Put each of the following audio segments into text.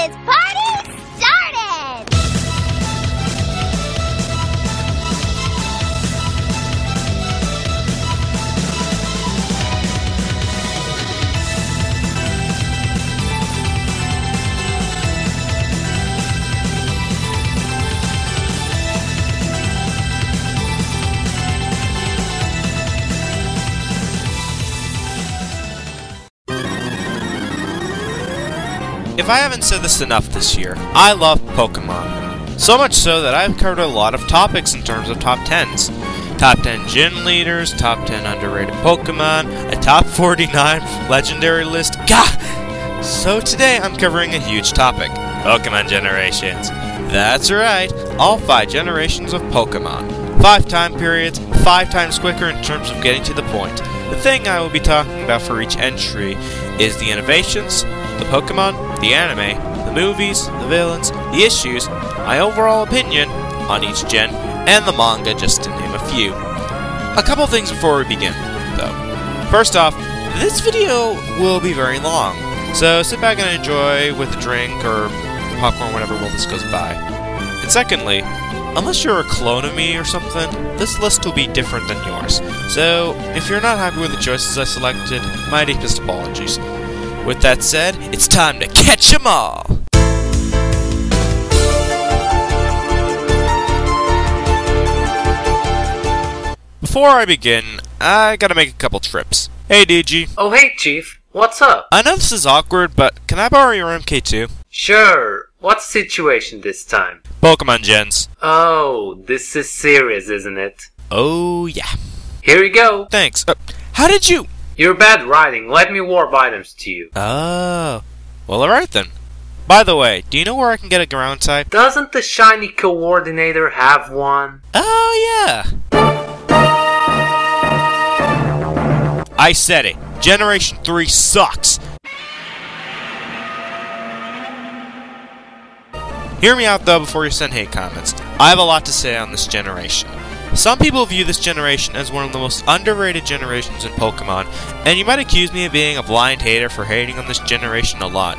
this party started! If I haven't said this enough this year, I love Pokemon. So much so that I've covered a lot of topics in terms of top 10s. Top 10 gym leaders, top 10 underrated Pokemon, a top 49 legendary list. Gah! So today I'm covering a huge topic. Pokemon generations. That's right, all 5 generations of Pokemon. 5 time periods, 5 times quicker in terms of getting to the point. The thing I will be talking about for each entry is the innovations, the Pokemon, the anime, the movies, the villains, the issues, my overall opinion on each gen, and the manga, just to name a few. A couple things before we begin, though. First off, this video will be very long, so sit back and enjoy with a drink or popcorn whenever while this goes by. And secondly, unless you're a clone of me or something, this list will be different than yours. So, if you're not happy with the choices I selected, my deepest apologies. With that said, it's time to catch 'em all! Before I begin, I gotta make a couple trips. Hey DG. Oh hey Chief, what's up? I know this is awkward, but can I borrow your MK2? Sure, what's the situation this time? Pokemon gens. Oh, this is serious, isn't it? Oh yeah. Here you go. Thanks. How did you... You're bad riding, let me warp items to you. Oh. Well, alright then. By the way, do you know where I can get a ground type? Doesn't the shiny coordinator have one? Oh yeah. I said it. Generation 3 sucks. Hear me out though before you send hate comments. I have a lot to say on this generation. Some people view this generation as one of the most underrated generations in Pokemon, and you might accuse me of being a blind hater for hating on this generation a lot.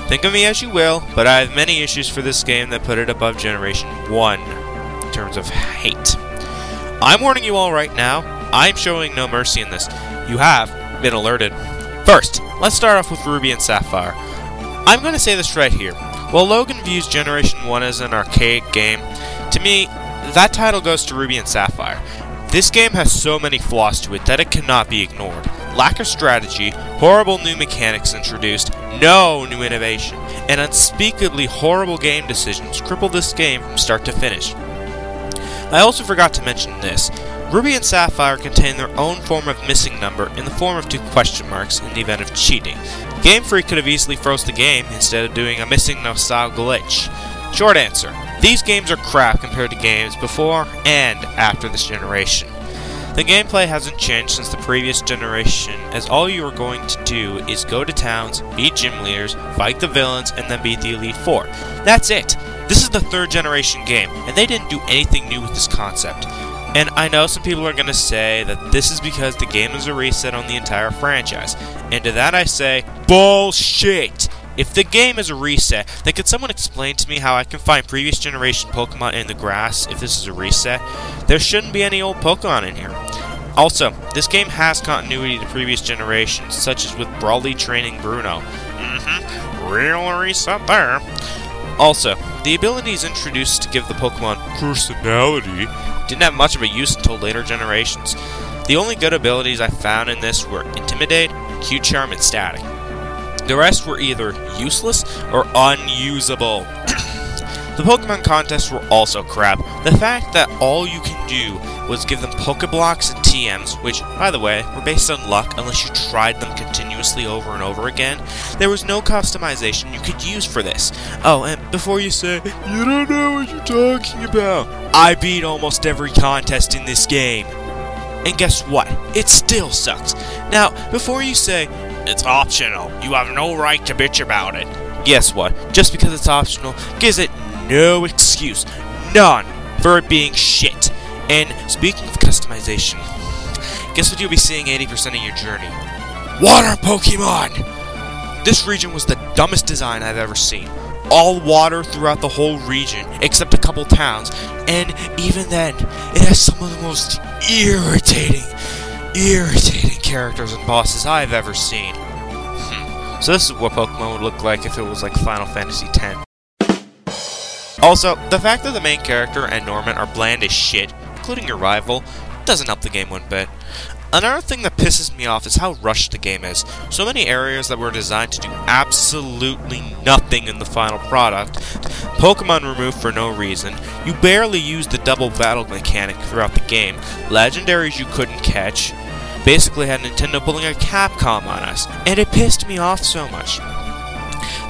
Think of me as you will, but I have many issues for this game that put it above Generation 1 in terms of hate. I'm warning you all right now, I'm showing no mercy in this. You have been alerted. First, let's start off with Ruby and Sapphire. I'm going to say this right here. While Logan views Generation 1 as an archaic game, to me, that title goes to Ruby and Sapphire. This game has so many flaws to it that it cannot be ignored. Lack of strategy, horrible new mechanics introduced, no new innovation, and unspeakably horrible game decisions cripple this game from start to finish. I also forgot to mention this. Ruby and Sapphire contain their own form of missing number in the form of 2 question marks in the event of cheating. Game Freak could have easily froze the game instead of doing a missing no style glitch. Short answer, these games are crap compared to games before and after this generation. The gameplay hasn't changed since the previous generation, as all you are going to do is go to towns, beat gym leaders, fight the villains, and then beat the Elite Four. That's it! This is the 3rd generation game, and they didn't do anything new with this concept. And I know some people are going to say that this is because the game is a reset on the entire franchise. And to that I say, bullshit! If the game is a reset, then could someone explain to me how I can find previous generation Pokemon in the grass if this is a reset? There shouldn't be any old Pokemon in here. Also, this game has continuity to previous generations, such as with Brawly training Bruno. Real reset there. Also, the abilities introduced to give the Pokemon personality didn't have much of a use until later generations. The only good abilities I found in this were Intimidate, Q-Charm, and Static. The rest were either useless or unusable. The Pokemon contests were also crap. The fact that all you can do was give them Pokeblocks and TMs, which, by the way, were based on luck unless you tried them continuously over and over again. There was no customization you could use for this. Oh, and before you say, you don't know what you're talking about, I beat almost every contest in this game. And guess what? It still sucks. Now, before you say, it's optional, you have no right to bitch about it. Guess what? Just because it's optional gives it no excuse, none, for it being shit. And speaking of customization, guess what you'll be seeing 80% of your journey? Water Pokemon! This region was the dumbest design I've ever seen. all water throughout the whole region, except a couple towns, and even then, it has some of the most irritating characters and bosses I've ever seen. So this is what Pokemon would look like if it was like Final Fantasy X. Also, the fact that the main character and Norman are bland as shit, including your rival, doesn't help the game one bit. Another thing that pisses me off is how rushed the game is. So many areas that were designed to do absolutely nothing in the final product, Pokemon removed for no reason, you barely use the double battle mechanic throughout the game, legendaries you couldn't catch, basically had Nintendo pulling a Capcom on us, and it pissed me off so much.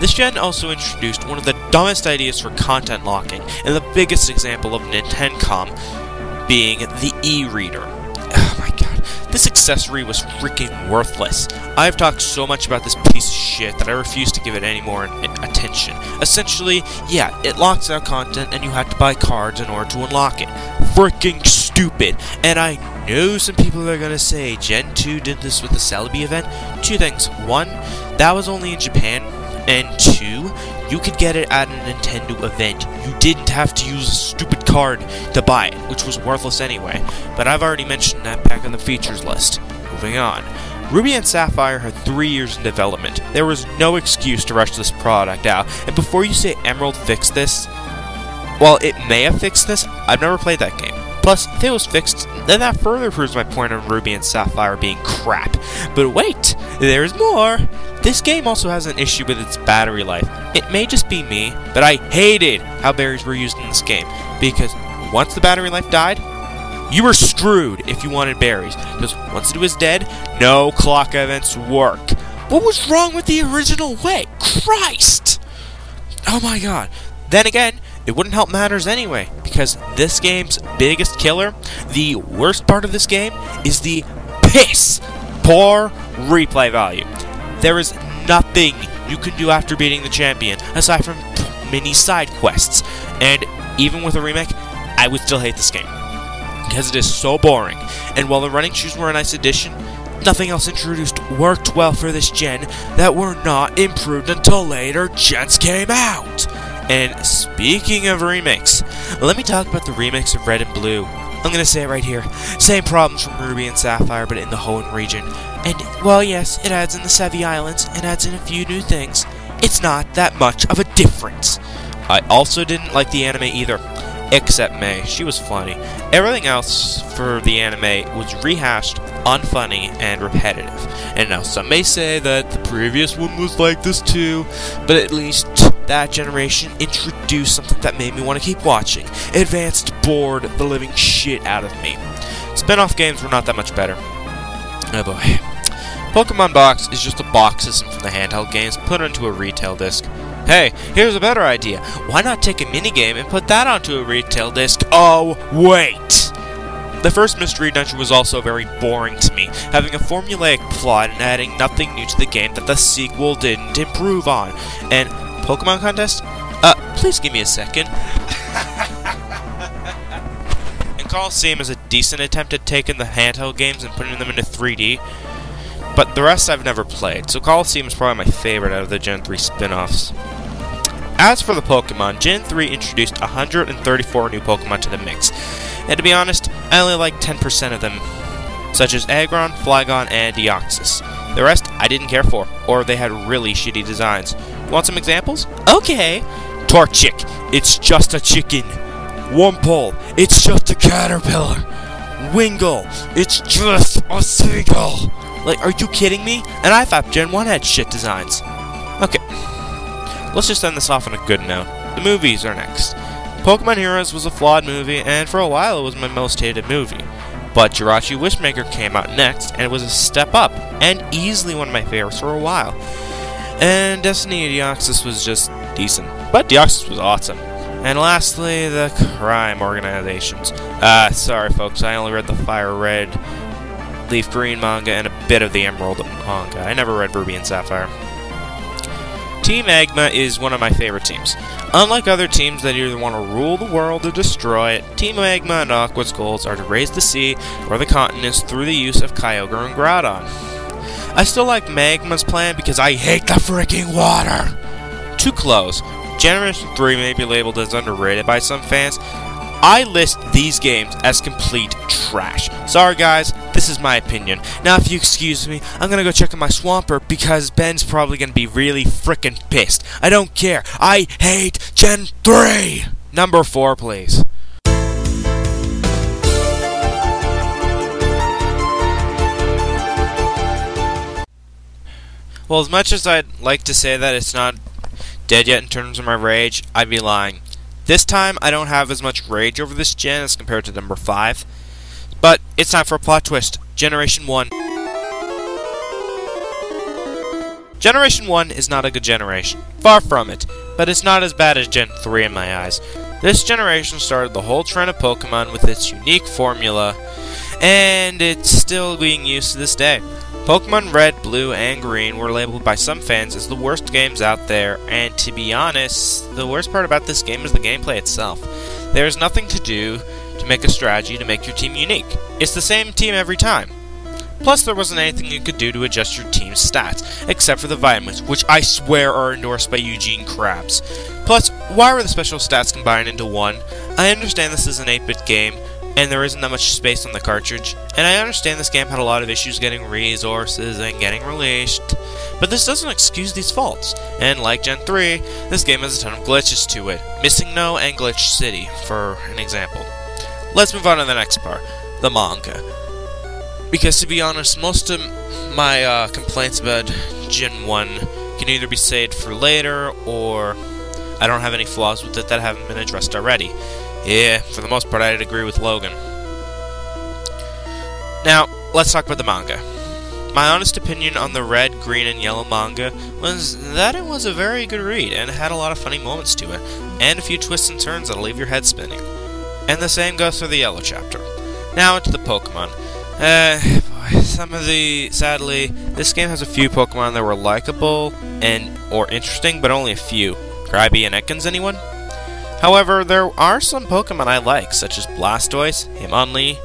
This gen also introduced one of the dumbest ideas for content locking, and the biggest example of NintendoCountdown being the e-reader. Oh my god, this accessory was freaking worthless. I've talked so much about this piece of shit that I refuse to give it any more attention. Essentially, yeah, it locks out content and you have to buy cards in order to unlock it. Freaking stupid. And I know some people are gonna say Gen 2 did this with the Celebi event. Two things. One, that was only in Japan. And two, you could get it at a Nintendo event. You didn't have to use a stupid card to buy it, which was worthless anyway. But I've already mentioned that back on the features list. Moving on. Ruby and Sapphire had 3 years in development. There was no excuse to rush this product out. And before you say Emerald fixed this, well, it may have fixed this. I've never played that game. Plus, if it was fixed, then that further proves my point on Ruby and Sapphire being crap. But wait, there's more! This game also has an issue with its battery life. It may just be me, but I hated how berries were used in this game, because once the battery life died, you were screwed if you wanted berries, because once it was dead, no clock events work. What was wrong with the original way? Christ! Oh my god. Then again, it wouldn't help matters anyway, because this game's biggest killer, the worst part of this game, is the piss poor replay value. There is nothing you can do after beating the champion, aside from mini side quests, and even with a remake, I would still hate this game, because it is so boring, and while the running shoes were a nice addition, nothing else introduced worked well for this gen that were not improved until later gens came out. And speaking of remakes, let me talk about the remakes of Red and Blue. I'm gonna say it right here. Same problems from Ruby and Sapphire, but in the Hoenn region. And, well, yes, it adds in the Sevi Islands, and adds in a few new things. It's not that much of a difference. I also didn't like the anime either. Except May. She was funny. Everything else for the anime was rehashed, unfunny, and repetitive. And now some may say that the previous one was like this too, but at least that generation introduced something that made me want to keep watching. Advanced bored the living shit out of me. Spin-off games were not that much better. Oh boy. Pokemon Box is just a box system from the handheld games put onto a retail disc. Hey, here's a better idea. Why not take a minigame and put that onto a retail disc? Oh, wait! The first Mystery Dungeon was also very boring to me, having a formulaic plot and adding nothing new to the game that the sequel didn't improve on. And Pokemon Contest? Please give me a second. And Coliseum is a decent attempt at taking the handheld games and putting them into 3D. But the rest I've never played, so Coliseum is probably my favorite out of the Gen 3 spin-offs. As for the Pokemon, Gen 3 introduced 134 new Pokemon to the mix, and to be honest, I only like 10% of them, such as Aggron, Flygon, and Deoxys. The rest I didn't care for, or they had really shitty designs. You want some examples? Okay! Torchic, it's just a chicken. Wurmple, it's just a caterpillar. Wingull, it's just a seagull. Like, are you kidding me? And I thought Gen 1 had shit designs. Okay. Let's just end this off on a good note. The movies are next. Pokemon Heroes was a flawed movie, and for a while it was my most hated movie. But Jirachi Wishmaker came out next, and it was a step up, and easily one of my favorites for a while. And Destiny Deoxys was just decent. But Deoxys was awesome. And lastly, the crime organizations. Sorry folks, I only read the Fire Red, Leaf Green manga, and a bit of the Emerald manga. I never read Ruby and Sapphire. Team Agma is one of my favorite teams. Unlike other teams that either want to rule the world or destroy it, Team Agma and Aqua's goals are to raise the sea or the continents through the use of Kyogre and Groudon. I still like Magma's plan because I hate the freaking water! Too close. Generation 3 may be labeled as underrated by some fans, I list these games as complete trash. Sorry guys, this is my opinion. Now if you excuse me, I'm gonna go check on my Swamper because Ben's probably gonna be really frickin' pissed. I don't care. I hate Gen 3! Number 4, please. Well, as much as I'd like to say that it's not dead yet in terms of my rage, I'd be lying. This time, I don't have as much rage over this gen as compared to number 5. But it's time for a plot twist. Generation 1. Generation 1 is not a good generation. Far from it. But it's not as bad as Gen 3 in my eyes. This generation started the whole trend of Pokemon with its unique formula, and it's still being used to this day. Pokemon Red, Blue, and Green were labeled by some fans as the worst games out there, and to be honest, the worst part about this game is the gameplay itself. There is nothing to do to make a strategy to make your team unique. It's the same team every time. Plus, there wasn't anything you could do to adjust your team's stats, except for the vitamins, which I swear are endorsed by Eugene Krabs. Plus, why were the special stats combined into one? I understand this is an 8-bit game, and there isn't that much space on the cartridge, and I understand this game had a lot of issues getting resources and getting released, but this doesn't excuse these faults, and like Gen 3, this game has a ton of glitches to it, Missing No and Glitch City, for an example. Let's move on to the next part, the manga. Because to be honest, most of my complaints about Gen 1 can either be saved for later, or I don't have any flaws with it that haven't been addressed already. Yeah, for the most part, I'd agree with Logan. Now, let's talk about the manga. My honest opinion on the red, green, and yellow manga was that it was a very good read, and it had a lot of funny moments to it, and a few twists and turns that'll leave your head spinning. And the same goes for the yellow chapter. Now into the Pokemon. Sadly, this game has a few Pokemon that were likable or interesting, but only a few. Cryby and Ekans, anyone? However, there are some Pokemon I like, such as Blastoise, Hitmonlee,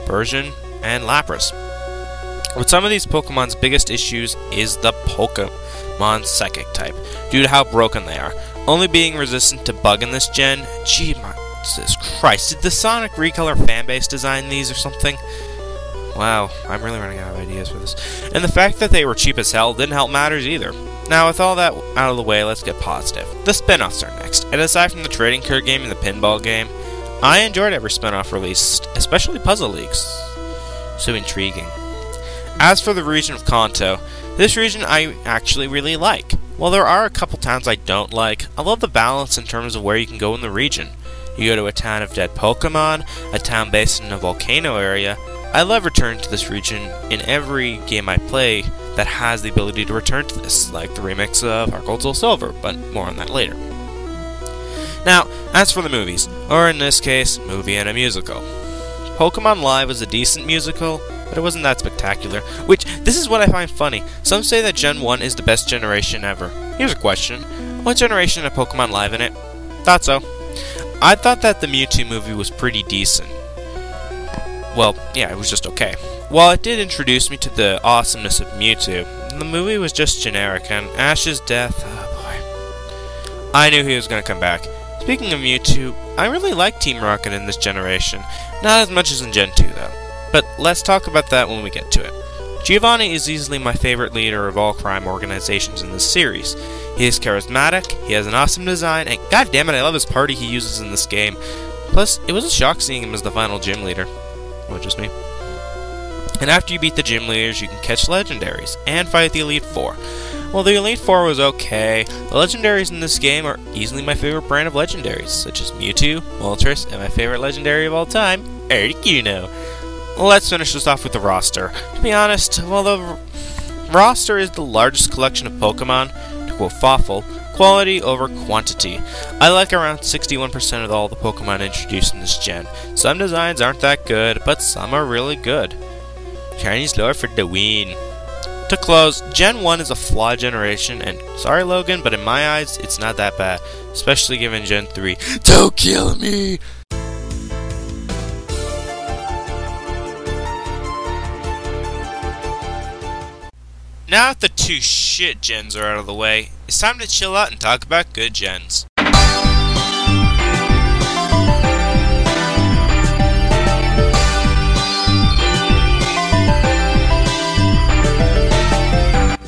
Persian, and Lapras. With some of these Pokemon's biggest issues is the Pokemon Psychic type, due to how broken they are. Only being resistant to Bug in this gen, Jesus Christ, did the Sonic Recolor fanbase design these or something? Wow, I'm really running out of ideas for this. And the fact that they were cheap as hell didn't help matters either. Now, with all that out of the way, let's get positive. The spin-offs are next, and aside from the trading card game and the pinball game, I enjoyed every spin-off released, especially Puzzle Leagues. So intriguing. As for the region of Kanto, this region I actually really like. While there are a couple towns I don't like, I love the balance in terms of where you can go in the region. You go to a town of dead Pokemon, a town based in a volcano area. I love returning to this region in every game I play that has the ability to return to this, like the remix of Heart Gold Soul Silver, but more on that later. Now, as for the movies, or in this case, movie and a musical. Pokemon Live was a decent musical, but it wasn't that spectacular, which, this is what I find funny. Some say that Gen 1 is the best generation ever. Here's a question. What generation had Pokemon Live in it? Thought so. I thought that the Mewtwo movie was pretty decent. Well, yeah, it was just okay. While it did introduce me to the awesomeness of Mewtwo, the movie was just generic, and Ash's death, oh boy. I knew he was going to come back. Speaking of Mewtwo, I really like Team Rocket in this generation. Not as much as in Gen 2, though. But let's talk about that when we get to it. Giovanni is easily my favorite leader of all crime organizations in this series. He is charismatic, he has an awesome design, and goddammit, I love his party he uses in this game. Plus, it was a shock seeing him as the final gym leader. Well, just me. And after you beat the gym leaders, you can catch legendaries and fight the Elite Four. While the Elite Four was okay, the legendaries in this game are easily my favorite brand of legendaries, such as Mewtwo, Moltres, and my favorite legendary of all time, Articuno. Let's finish this off with the roster. To be honest, while the roster is the largest collection of Pokemon, to quote Fawful, quality over quantity. I like around 61% of all the Pokemon introduced in this gen. Some designs aren't that good, but some are really good. Chinese lore for the win. To close, Gen 1 is a flawed generation, and sorry Logan, but in my eyes, it's not that bad. Especially given Gen 3. Don't kill me! Now that the two shit gens are out of the way, it's time to chill out and talk about good gens.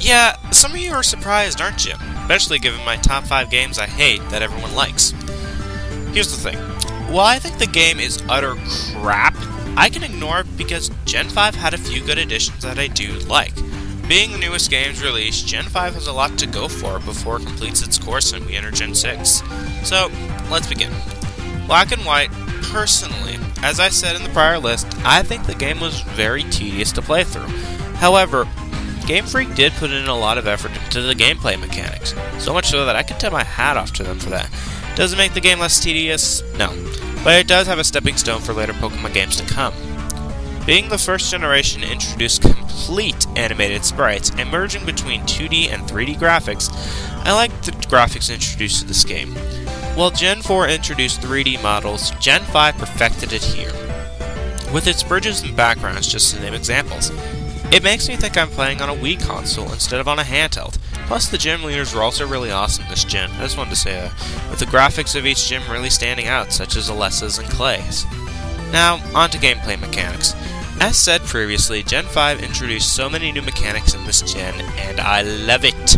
Yeah, some of you are surprised, aren't you? Especially given my top 5 games I hate that everyone likes. Here's the thing. While I think the game is utter crap, I can ignore it because Gen 5 had a few good additions that I do like. Being the newest game's release, Gen 5 has a lot to go for before it completes its course and we enter Gen 6. So, let's begin. Black and White, personally, as I said in the prior list, I think the game was very tedious to play through. However, Game Freak did put in a lot of effort into the gameplay mechanics, so much so that I can tip my hat off to them for that. Does it make the game less tedious? No. But it does have a stepping stone for later Pokemon games to come. Being the first generation to introduce complete animated sprites and merging between 2D and 3D graphics, I like the graphics introduced to this game. While Gen 4 introduced 3D models, Gen 5 perfected it here, with its bridges and backgrounds just to name examples. It makes me think I'm playing on a Wii console instead of on a handheld. Plus, the gym leaders were also really awesome this gen, I just wanted to say that, with the graphics of each gym really standing out, such as Alessa's and Clay's. Now, on to gameplay mechanics. As said previously, Gen 5 introduced so many new mechanics in this gen, and I love it!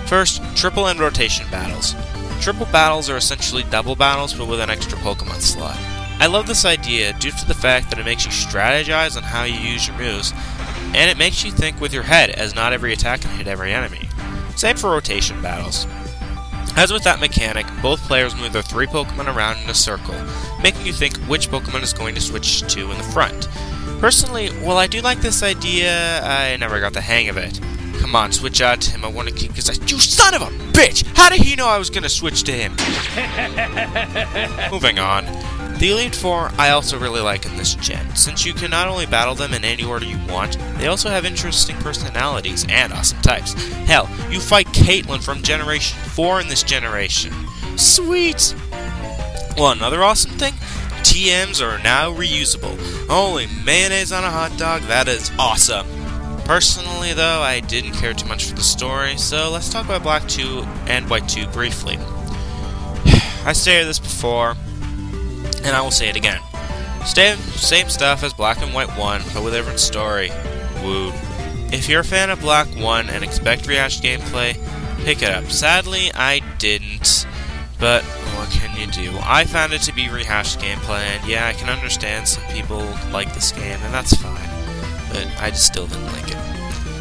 First, triple and rotation battles. Triple battles are essentially double battles, but with an extra Pokemon slot. I love this idea due to the fact that it makes you strategize on how you use your moves, and it makes you think with your head, as not every attack can hit every enemy. Same for rotation battles. As with that mechanic, both players move their 3 Pokemon around in a circle, making you think which Pokemon is going to switch to in the front. Personally, while I do like this idea, I never got the hang of it. Come on, switch out to him, I want to keep because you son of a bitch! How did he know I was going to switch to him? Moving on. The Elite Four I also really like in this gen, since you can not only battle them in any order you want, they also have interesting personalities and awesome types. Hell, you fight Caitlyn from Generation 4 in this generation. Sweet! Well, another awesome thing? TMs are now reusable. Holy mayonnaise on a hot dog, that is awesome! Personally, though, I didn't care too much for the story, so let's talk about Black 2 and White 2 briefly. I stated this before, and I will say it again. Same stuff as Black and White 1, but with a different story. Woo. If you're a fan of Black 1 and expect rehashed gameplay, pick it up. Sadly, I didn't, but what can you do? I found it to be rehashed gameplay, and yeah, I can understand some people like this game, and that's fine, but I just still didn't like it.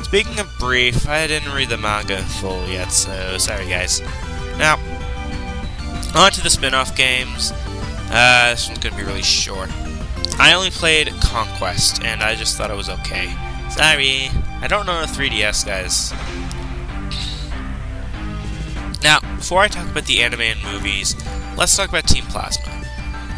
Speaking of brief, I didn't read the manga in full yet, so sorry guys. Now, on to the spin-off games. This one's gonna be really short. I only played Conquest, and I just thought it was okay. Sorry, I don't know the 3DS, guys. Now, before I talk about the anime and movies, let's talk about Team Plasma.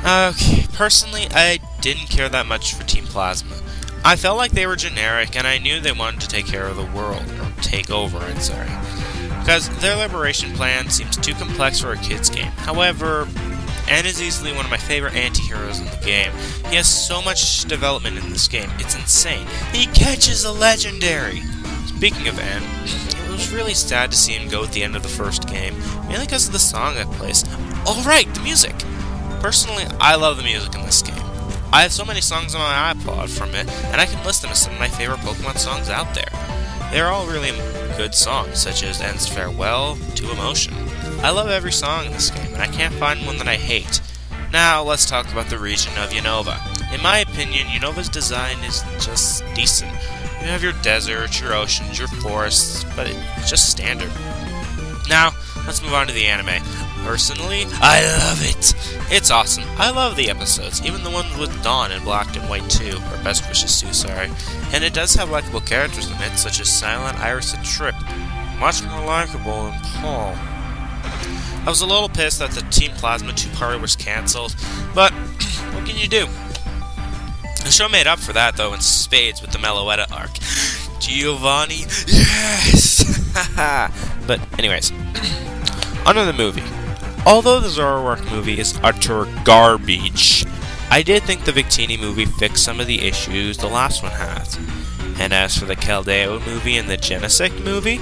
Okay, personally, I didn't care that much for Team Plasma. I felt like they were generic, and I knew they wanted to take care of the world, or take over it, sorry. Because their liberation plan seems too complex for a kid's game. However, N is easily one of my favorite anti-heroes in the game. He has so much development in this game, it's insane. He catches a legendary! Speaking of N, it was really sad to see him go at the end of the first game, mainly because of the song that plays. Alright, the music! Personally, I love the music in this game. I have so many songs on my iPod from it, and I can list them as some of my favorite Pokemon songs out there. They're all really good songs, such as N's Farewell to Emotion. I love every song in this game, and I can't find one that I hate. Now, let's talk about the region of Unova. In my opinion, Unova's design is just decent. You have your deserts, your oceans, your forests, but it's just standard. Now, let's move on to the anime. Personally, I love it! It's awesome. I love the episodes, even the ones with Dawn in Black and White 2, or Best Wishes 2, sorry. And it does have likable characters in it, such as Silent, Iris, and Trip. Much more likable than Paul. I was a little pissed that the Team Plasma 2-parter was cancelled, but what can you do? The show made up for that, though, in spades with the Meloetta arc. Giovanni, yes! But anyways, onto the movie. Although the Zoroark movie is utter garbage, I did think the Victini movie fixed some of the issues the last one has. And as for the Keldeo movie and the Genesect movie,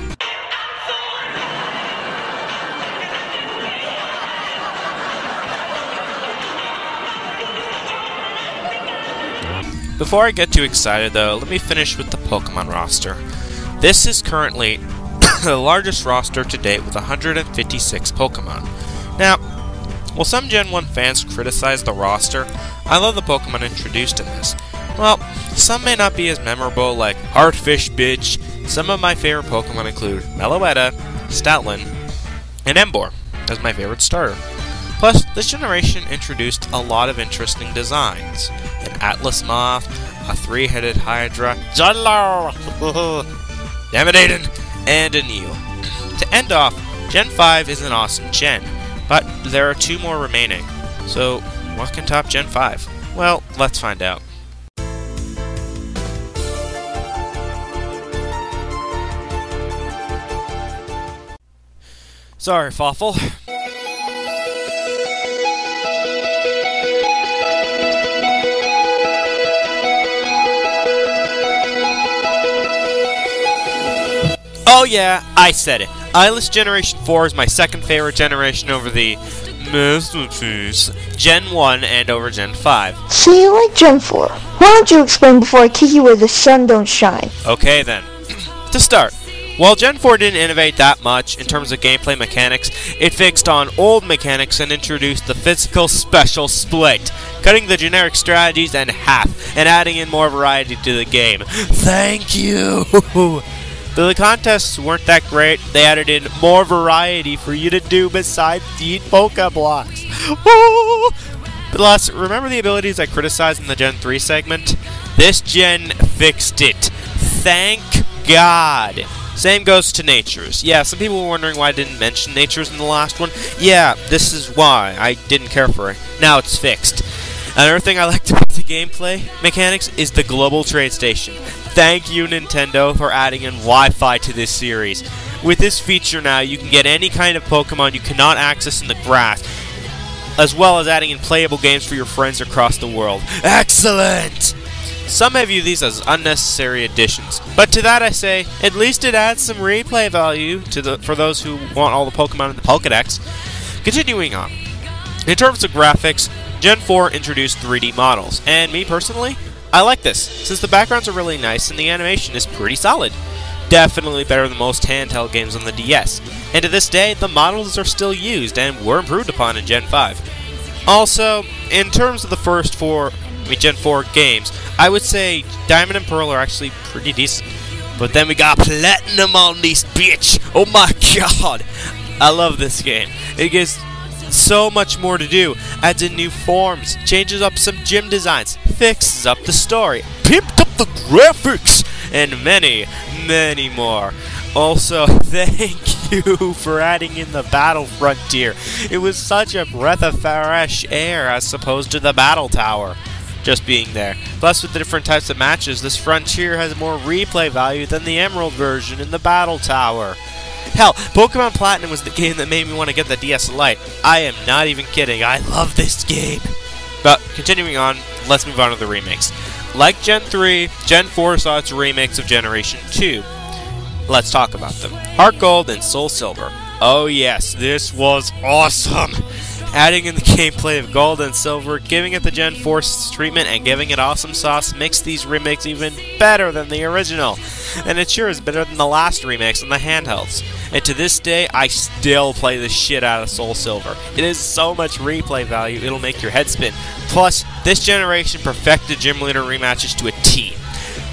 before I get too excited though, let me finish with the Pokemon roster. This is currently the largest roster to date with 156 Pokemon. Now, while some Gen 1 fans criticize the roster, I love the Pokemon introduced in this. Well, some may not be as memorable, like Heartfish Bitch. Some of my favorite Pokemon include Meloetta, Stoutland, and Emboar as my favorite starter. Plus, this generation introduced a lot of interesting designs. An Atlas Moth, a three-headed Hydra, Judlo, Aiden, and a Neo. To end off, Gen 5 is an awesome gen, but there are 2 more remaining. So, what can top Gen 5? Well, let's find out. Sorry, Fawful. Oh yeah, I said it. I list Generation 4 as my second favorite generation over the Masterpiece, Gen 1 and over Gen 5. So you like Gen 4. Why don't you explain before I kick you where the sun don't shine? Okay then. To start, while Gen 4 didn't innovate that much in terms of gameplay mechanics, it fixed on old mechanics and introduced the physical special split, cutting the generic strategies in half and adding in more variety to the game. Thank you! Though the contests weren't that great, they added in more variety for you to do besides eat Pokeblocks. Plus, remember the abilities I criticized in the Gen 3 segment? This gen fixed it. Thank God. Same goes to Natures. Yeah, some people were wondering why I didn't mention Natures in the last one. Yeah, this is why. I didn't care for it. Now it's fixed. Another thing I liked about the gameplay mechanics is the global trade station. Thank you, Nintendo, for adding in Wi-Fi to this series. With this feature now, you can get any kind of Pokemon you cannot access in the grass, as well as adding in playable games for your friends across the world. Excellent! Some may view these as unnecessary additions, but to that I say, at least it adds some replay value for those who want all the Pokemon in the Pokedex. Continuing on. In terms of graphics, Gen 4 introduced 3D models, and me personally, I like this, since the backgrounds are really nice and the animation is pretty solid. Definitely better than most handheld games on the DS, and to this day, the models are still used and were improved upon in Gen 5. Also, in terms of the first Gen 4 games, I would say Diamond and Pearl are actually pretty decent. But then we got Platinum on this bitch! Oh my god! I love this game. It gives so much more to do, adds in new forms, changes up some gym designs, fixes up the story, pimped up the graphics, and many, many more. Also, thank you for adding in the Battle Frontier. It was such a breath of fresh air as opposed to the Battle Tower just being there. Plus, with the different types of matches, this Frontier has more replay value than the Emerald version in the Battle Tower. Hell, Pokemon Platinum was the game that made me want to get the DS Lite. I am not even kidding, I love this game. But, continuing on, let's move on to the remakes. Like Gen 3, Gen 4 saw its remakes of Generation 2. Let's talk about them. Heart Gold and Soul Silver. Oh yes, this was awesome! Adding in the gameplay of Gold and Silver, giving it the Gen 4 treatment, and giving it awesome sauce makes these remakes even better than the original. And it sure is better than the last remakes on the handhelds. And to this day, I still play the shit out of Soul Silver. It is so much replay value, it'll make your head spin. Plus, this generation perfected Gym Leader rematches to a T.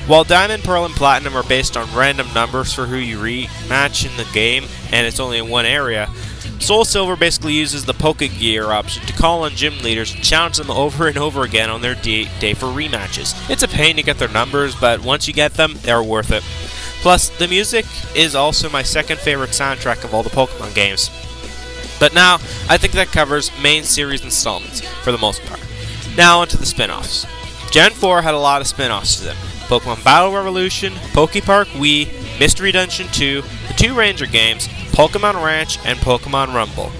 While Diamond, Pearl, and Platinum are based on random numbers for who you rematch in the game, and it's only in one area, Soul Silver basically uses the Pokegear option to call on gym leaders and challenge them over and over again on their day for rematches. It's a pain to get their numbers, but once you get them, they're worth it. Plus, the music is also my second favorite soundtrack of all the Pokemon games. But now, I think that covers main series installments, for the most part. Now onto the spin-offs. Gen 4 had a lot of spin-offs to them. Pokemon Battle Revolution, Pokepark Wii, Mystery Dungeon 2, the 2 Ranger games, Pokemon Ranch, and Pokemon Rumble.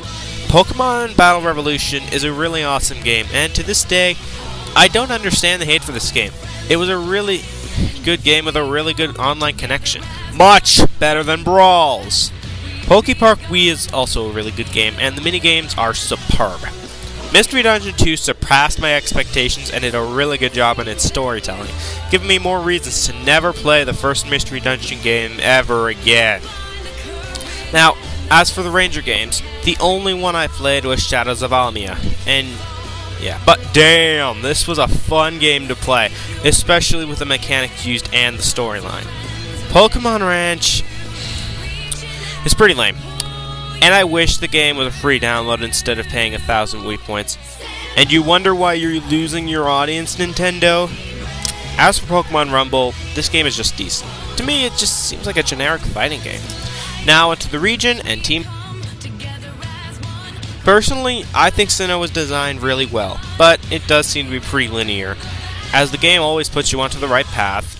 Pokemon Battle Revolution is a really awesome game, and to this day, I don't understand the hate for this game. It was a really good game with a really good online connection. Much better than Brawls! Pokepark Wii is also a really good game, and the minigames are superb. Mystery Dungeon 2 surpassed my expectations and did a really good job in its storytelling, giving me more reasons to never play the first Mystery Dungeon game ever again. Now, as for the Ranger games, the only one I played was Shadows of Almia, and yeah, but damn, this was a fun game to play, especially with the mechanics used and the storyline. Pokemon Ranch is pretty lame, and I wish the game was a free download instead of paying 1,000 Wii points. And you wonder why you're losing your audience, Nintendo? As for Pokemon Rumble, this game is just decent. To me, it just seems like a generic fighting game. Now into the region and team. Personally, I think Sinnoh was designed really well, but it does seem to be pretty linear, as the game always puts you onto the right path.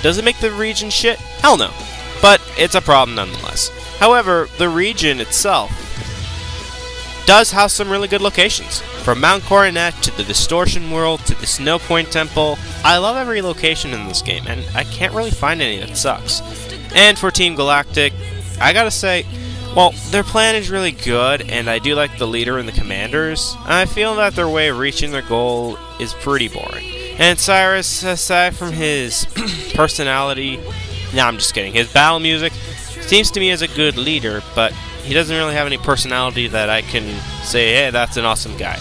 Does it make the region shit? Hell no. But it's a problem nonetheless. However, the region itself does have some really good locations. From Mount Coronet to the Distortion World to the Snow Point Temple, I love every location in this game, and I can't really find any that sucks. And for Team Galactic, I gotta say, well, their plan is really good, and I do like the leader and the commanders. I feel that their way of reaching their goal is pretty boring. And Cyrus, aside from his personality, nah, I'm just kidding, his battle music seems to me as a good leader, but he doesn't really have any personality that I can say, hey, that's an awesome guy.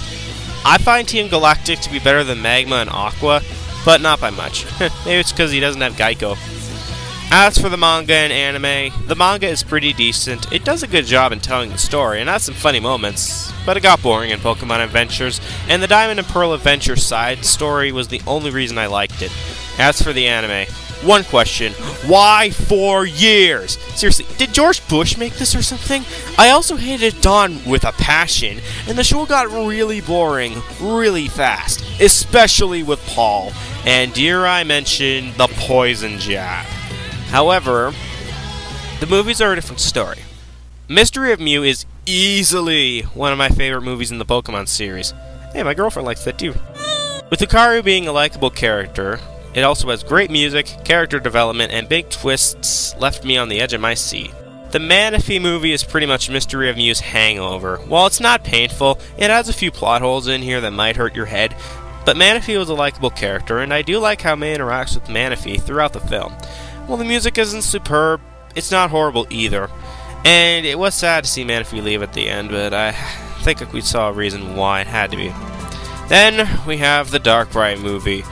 I find Team Galactic to be better than Magma and Aqua, but not by much. Maybe it's because he doesn't have Geico. As for the manga and anime, the manga is pretty decent. It does a good job in telling the story, and has some funny moments, but it got boring in Pokemon Adventures, and the Diamond and Pearl Adventure side story was the only reason I liked it. As for the anime, one question, why 4 years? Seriously, did George Bush make this or something? I also hated Dawn with a passion, and the show got really boring really fast, especially with Paul, and dare I mention the poison jab. However, the movies are a different story. Mystery of Mew is easily one of my favorite movies in the Pokemon series. Hey, my girlfriend likes that too. With Lucario being a likable character, it also has great music, character development, and big twists left me on the edge of my seat. The Manaphy movie is pretty much Mystery of Mew's hangover. While it's not painful, it has a few plot holes in here that might hurt your head, but Manaphy was a likable character, and I do like how May interacts with Manaphy throughout the film. While the music isn't superb, it's not horrible either. And it was sad to see Manaphy leave at the end, but I think we saw a reason why it had to be. Then we have the Darkrai movie,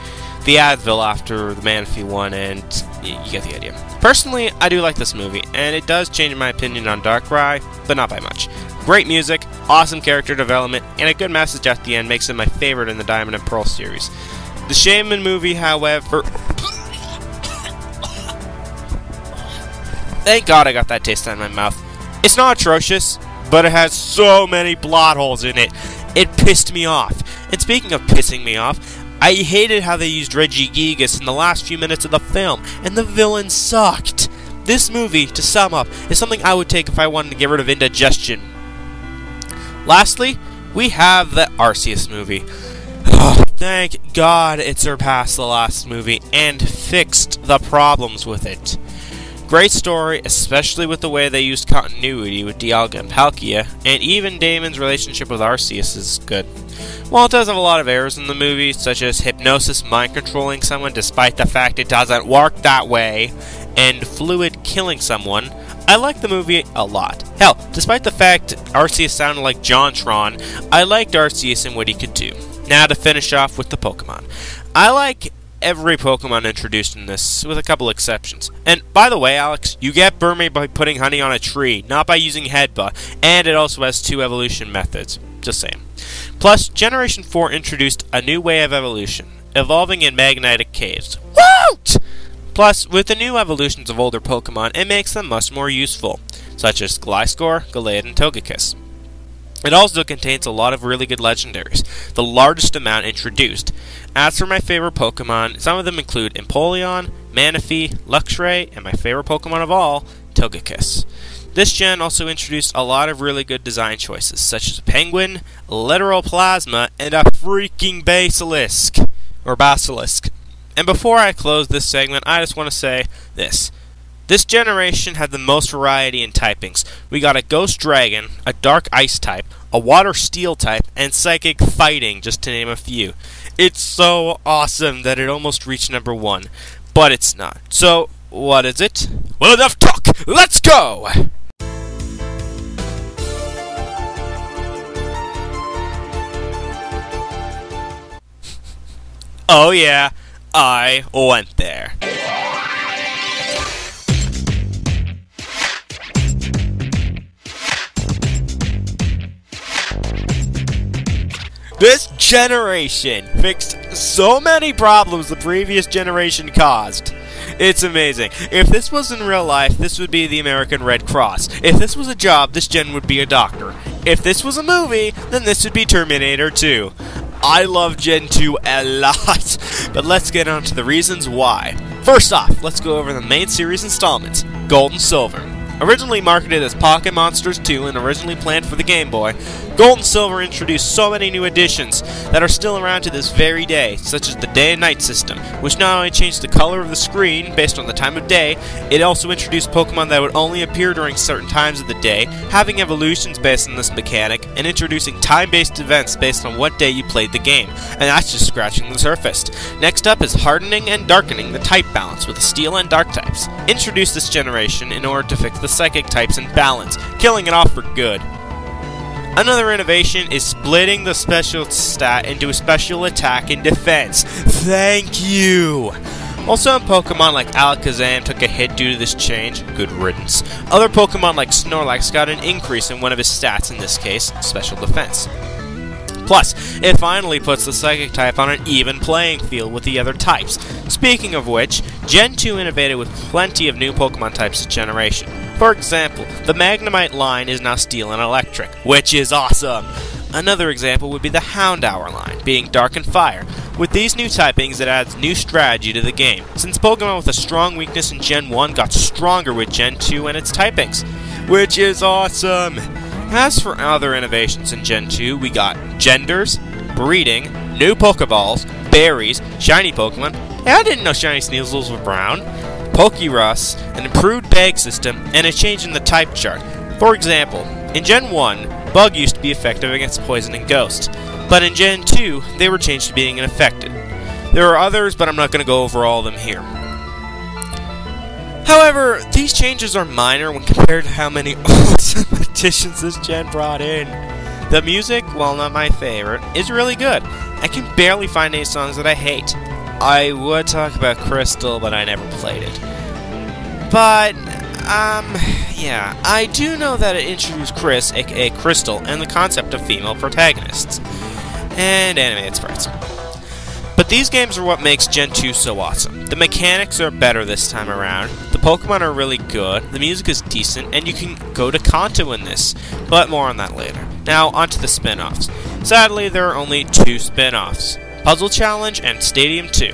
the Advil after the Manaphy one, and you get the idea. Personally, I do like this movie, and it does change my opinion on Darkrai, but not by much. Great music, awesome character development, and a good message at the end makes it my favorite in the Diamond and Pearl series. The Shaman movie, however... Thank God I got that taste out of my mouth. It's not atrocious, but it has so many plot holes in it. It pissed me off. And speaking of pissing me off, I hated how they used Regigigas in the last few minutes of the film, and the villain sucked. This movie, to sum up, is something I would take if I wanted to get rid of indigestion. Lastly, we have the Arceus movie. Oh, thank God it surpassed the last movie and fixed the problems with it. Great story, especially with the way they used continuity with Dialga and Palkia, and even Damon's relationship with Arceus is good. While it does have a lot of errors in the movie, such as hypnosis mind-controlling someone despite the fact it doesn't work that way, and Fluid killing someone, I like the movie a lot. Hell, despite the fact Arceus sounded like JonTron, I liked Arceus and what he could do. Now to finish off with the Pokemon. I like every Pokemon introduced in this, with a couple exceptions. And by the way, Alex, you get Burmy by putting honey on a tree, not by using Headbutt, and it also has 2 evolution methods. Just saying. Plus, Generation 4 introduced a new way of evolution, evolving in magnetic caves. Woot! Plus, with the new evolutions of older Pokemon, it makes them much more useful, such as Gliscor, Gallade, and Togekiss. It also contains a lot of really good legendaries, the largest amount introduced. As for my favorite Pokemon, some of them include Empoleon, Manaphy, Luxray, and my favorite Pokemon of all, Togekiss. This gen also introduced a lot of really good design choices, such as a Penguin, Literal Plasma, and a freaking Basilisk. And before I close this segment, I just want to say this. This generation had the most variety in typings. We got a Ghost Dragon, a Dark Ice type, a Water Steel type, and Psychic Fighting, just to name a few. It's so awesome that it almost reached number 1, but it's not. So, what is it? Well, enough talk! Let's go! Oh yeah, I went there. This generation fixed so many problems the previous generation caused. It's amazing. If this was in real life, this would be the American Red Cross. If this was a job, this gen would be a doctor. If this was a movie, then this would be Terminator 2. I love Gen 2 a lot, but let's get on to the reasons why. First off, let's go over the main series installments, Gold and Silver. Originally marketed as Pocket Monsters 2 and originally planned for the Game Boy, Gold and Silver introduced so many new additions that are still around to this very day, such as the day and night system, which not only changed the color of the screen based on the time of day, it also introduced Pokemon that would only appear during certain times of the day, having evolutions based on this mechanic, and introducing time-based events based on what day you played the game, and that's just scratching the surface. Next up is hardening and darkening the type balance with the Steel and Dark types. Introduced this generation in order to fix the Psychic types in balance, killing it off for good. Another innovation is splitting the special stat into a special attack and defense. Thank you! Also, Pokemon like Alakazam took a hit due to this change. Good riddance. Other Pokemon like Snorlax got an increase in one of his stats, in this case, special defense. Plus, it finally puts the Psychic type on an even playing field with the other types. Speaking of which, Gen 2 innovated with plenty of new Pokemon types this generation. For example, the Magnemite line is now Steel and Electric, which is awesome! Another example would be the Houndour line, being Dark and Fire. With these new typings, it adds new strategy to the game, since Pokemon with a strong weakness in Gen 1 got stronger with Gen 2 and its typings, which is awesome! As for other innovations in Gen 2, we got genders, breeding, new Pokeballs, berries, shiny Pokemon. Hey, I didn't know shiny Sneasels were brown. Pokerus, an improved bag system, and a change in the type chart. For example, in Gen 1, Bug used to be effective against Poison and Ghost, but in Gen 2, they were changed to being unaffected. There are others, but I'm not going to go over all of them here. However, these changes are minor when compared to how many awesome additions this gen brought in. The music, while not my favorite, is really good. I can barely find any songs that I hate. I would talk about Crystal, but I never played it. But, yeah, I do know that it introduced Chris, aka Crystal, and the concept of female protagonists, and animated sprites. But these games are what makes Gen 2 so awesome. The mechanics are better this time around, the Pokemon are really good, the music is decent, and you can go to Kanto in this, but more on that later. Now, onto the spin-offs. Sadly, there are only 2 spin-offs, Puzzle Challenge and Stadium 2.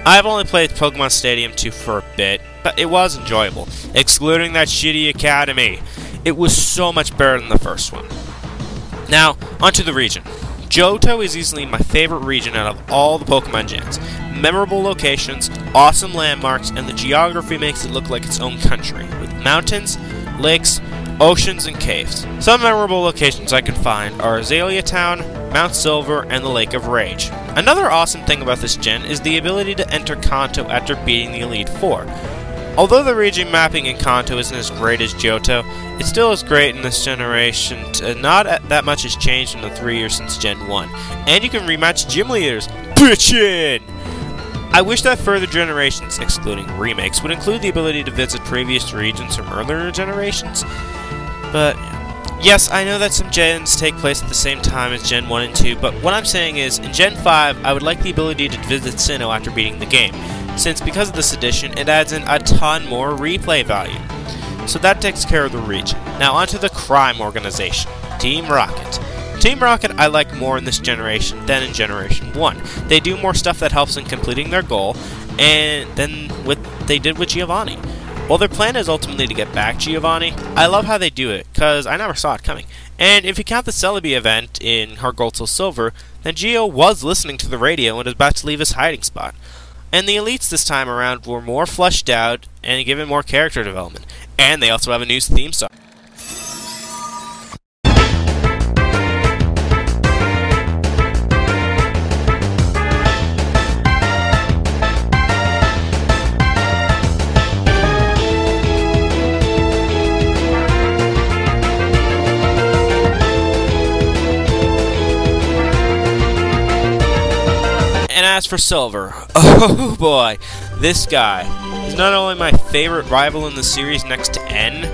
I've only played Pokemon Stadium 2 for a bit, but it was enjoyable, excluding that shitty academy. It was so much better than the first one. Now, onto the region. Johto is easily my favorite region out of all the Pokemon gens. Memorable locations, awesome landmarks, and the geography makes it look like its own country, with mountains, lakes, oceans, and caves. Some memorable locations I can find are Azalea Town, Mount Silver, and the Lake of Rage. Another awesome thing about this gen is the ability to enter Kanto after beating the Elite Four. Although the region mapping in Kanto isn't as great as Johto, it still is great in this generation. Not that much has changed in the 3 years since Gen 1, and you can rematch gym leaders. Bitchin'! I wish that further generations, excluding remakes, would include the ability to visit previous regions from earlier generations. But yes, I know that some gens take place at the same time as Gen 1 and 2, but what I'm saying is, in Gen 5, I would like the ability to visit Sinnoh after beating the game, since because of this addition, it adds in a ton more replay value. So that takes care of the region. Now onto the crime organization, Team Rocket. Team Rocket I like more in this generation than in Generation 1. They do more stuff that helps in completing their goal, and than what they did with Giovanni. While their plan is ultimately to get back Giovanni, I love how they do it, cause I never saw it coming. And if you count the Celebi event in Heart Gold Soul Silver, then Gio was listening to the radio and was about to leave his hiding spot. And the elites this time around were more fleshed out and given more character development. And they also have a new theme song. as for Silver, oh boy, this guy is not only my favorite rival in the series next to N,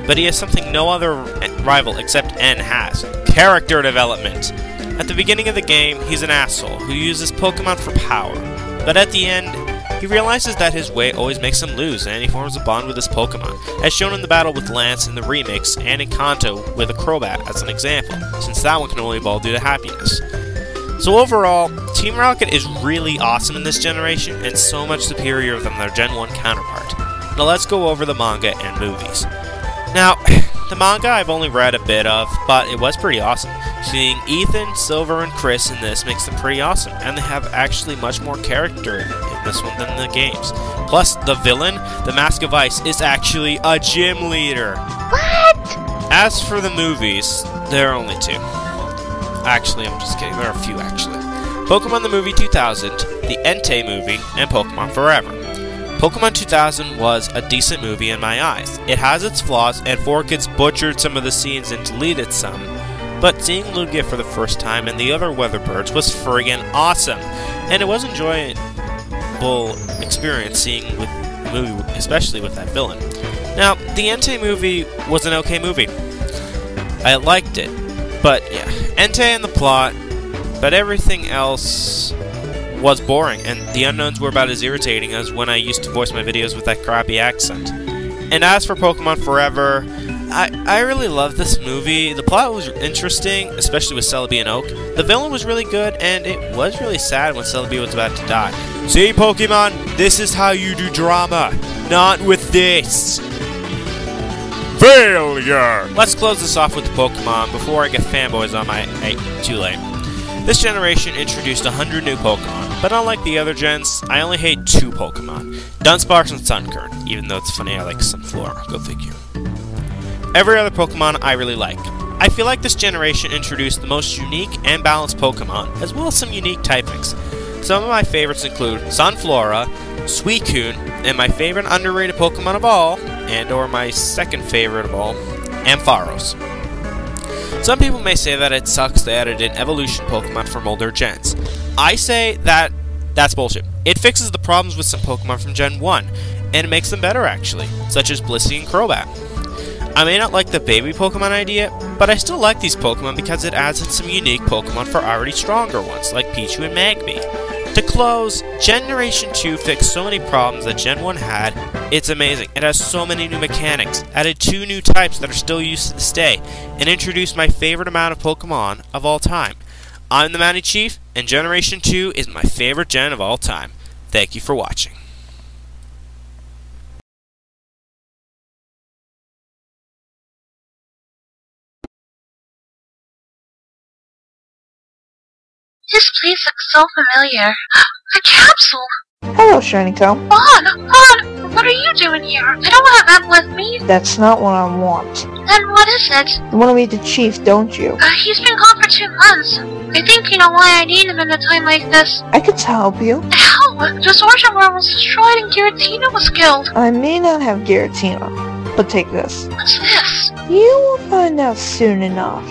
but he has something no other rival except N has: character development. At the beginning of the game, he's an asshole who uses Pokemon for power, but at the end, he realizes that his way always makes him lose, and he forms a bond with his Pokemon, as shown in the battle with Lance in the remakes, and in Kanto with a Crobat as an example, since that one can only evolve due to happiness. So overall, Team Rocket is really awesome in this generation, and so much superior than their Gen 1 counterpart. Now let's go over the manga and movies. Now, the manga I've only read a bit of, but it was pretty awesome. Seeing Ethan, Silver, and Chris in this makes them pretty awesome, and they have actually much more character in this one than the games. Plus, the villain, the Mask of Ice, is actually a gym leader. What? As for the movies, there are only two. Actually, I'm just kidding, there are a few actually. Pokemon the Movie 2000, the Entei movie, and Pokemon Forever. Pokemon 2000 was a decent movie in my eyes. It has its flaws, and 4Kids butchered some of the scenes and deleted some, but seeing Lugia for the first time and the other Weatherbirds was friggin' awesome, and it was an enjoyable experience seeing with the movie, especially with that villain. Now, the Entei movie was an okay movie. I liked it, but yeah, Entei and the plot, but everything else was boring, and the unknowns were about as irritating as when I used to voice my videos with that crappy accent. And as for Pokemon Forever, I really loved this movie. The plot was interesting, especially with Celebi and Oak. The villain was really good, and it was really sad when Celebi was about to die. See, Pokemon, this is how you do drama, not with this. Failure! Let's close this off with the Pokemon before I get fanboys on my... Hey, too late. This generation introduced 100 new Pokemon, but unlike the other gens, I only hate 2 Pokemon, Dunsparce and Sunkern, even though it's funny I like Sunflora, go figure. Every other Pokemon I really like. I feel like this generation introduced the most unique and balanced Pokemon, as well as some unique typings. Some of my favorites include Sunflora, Suicune, and my favorite underrated Pokemon of all, and or my second favorite of all, Ampharos. Some people may say that it sucks they added in evolution Pokemon from older gens. I say that that's bullshit. It fixes the problems with some Pokemon from Gen 1, and it makes them better actually, such as Blissey and Crobat. I may not like the baby Pokemon idea, but I still like these Pokemon because it adds in some unique Pokemon for already stronger ones, like Pichu and Magby. To close, Generation 2 fixed so many problems that Gen 1 had, it's amazing. It has so many new mechanics, added 2 new types that are still used to this day, and introduced my favorite amount of Pokemon of all time. I'm the Mountie Chief, and Generation 2 is my favorite gen of all time. Thank you for watching. This place looks so familiar. A capsule! Hello, Shiny Cow. Vaughn! What are you doing here? I don't have that with me. That's not what I want. Then what is it? You want to meet the chief, don't you? He's been gone for 2 months. I think you know why I need him in a time like this. I could help you. How? The Zorja world was destroyed and Giratina was killed. I may not have Giratina, but take this. What's this? You will find out soon enough.